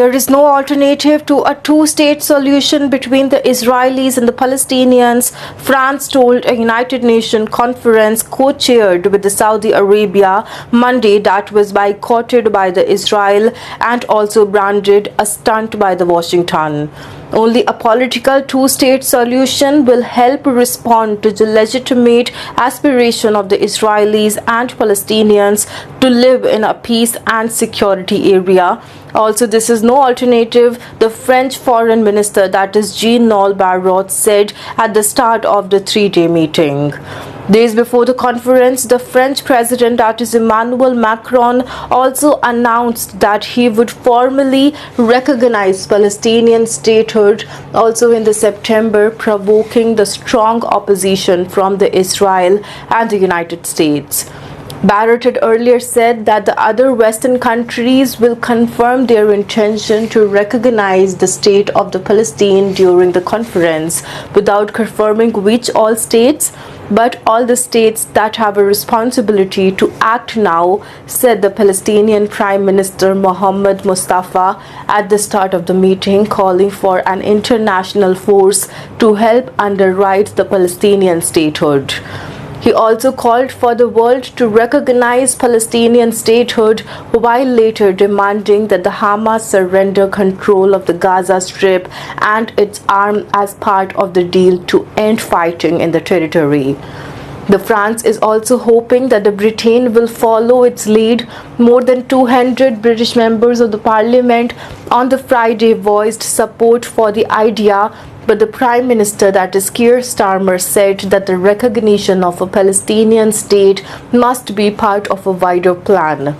There is no alternative to a two-state solution between the Israelis and the Palestinians, France told a United Nations conference co-chaired with the Saudi Arabia Monday that was boycotted by the Israel and also branded a stunt by the Washington. Only a political two-state solution will help respond to the legitimate aspiration of the Israelis and Palestinians to live in a peace and security area. Also, this is no alternative, the French foreign minister, that is Jean-Noël Barrot, said at the start of the three-day meeting. Days before the conference, the French president, that is Emmanuel Macron, also announced that he would formally recognize Palestinian statehood also in the September, provoking the strong opposition from the Israel and the United States. Barrot had earlier said that the other Western countries will confirm their intention to recognize the state of the Palestine during the conference, without confirming which all states, but all the states that have a responsibility to act now, said the Palestinian Prime Minister Mohammed Mustafa at the start of the meeting, calling for an international force to help underwrite the Palestinian statehood. He also called for the world to recognize Palestinian statehood, while later demanding that the Hamas surrender control of the Gaza Strip and its arms as part of the deal to end fighting in the territory. The France is also hoping that the Britain will follow its lead. More than 200 British members of the parliament on the Friday voiced support for the idea, but the Prime Minister, that is Keir Starmer, said that the recognition of a Palestinian state must be part of a wider plan.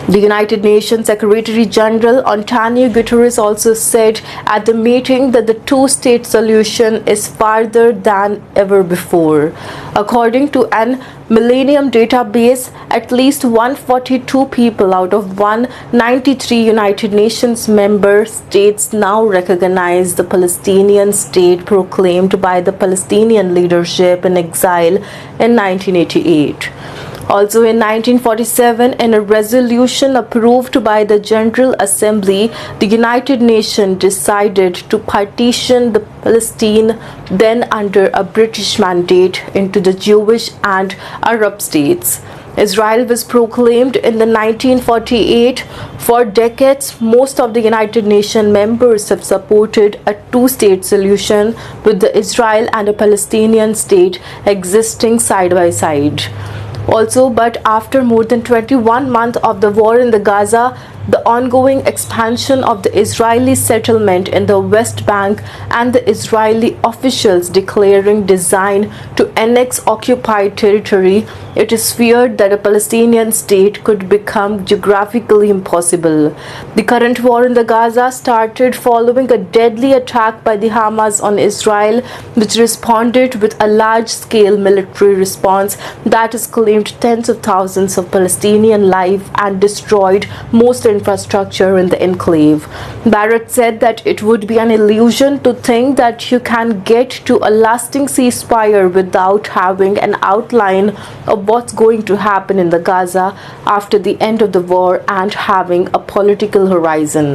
The United Nations Secretary General Antonio Guterres also said at the meeting that the two-state solution is farther than ever before. According to an Millennium database, at least 142 people out of 193 United Nations member states now recognize the Palestinian state proclaimed by the Palestinian leadership in exile in 1988. Also in 1947, in a resolution approved by the General Assembly, the United Nations decided to partition the Palestine, then under a British mandate, into the Jewish and Arab states. Israel was proclaimed in the 1948. For decades, most of the United Nations members have supported a two-state solution, with the Israel and a Palestinian state existing side by side. Also, but after more than 21 months of the war in the Gaza, the ongoing expansion of the Israeli settlement in the West Bank, and the Israeli officials declaring design to annex occupied territory, it is feared that a Palestinian state could become geographically impossible. The current war in the Gaza started following a deadly attack by the Hamas on Israel, which responded with a large-scale military response that has claimed tens of thousands of Palestinian lives and destroyed most infrastructure in the enclave. Barrett said that it would be an illusion to think that you can get to a lasting ceasefire without having an outline of what's going to happen in the Gaza after the end of the war and having a political horizon.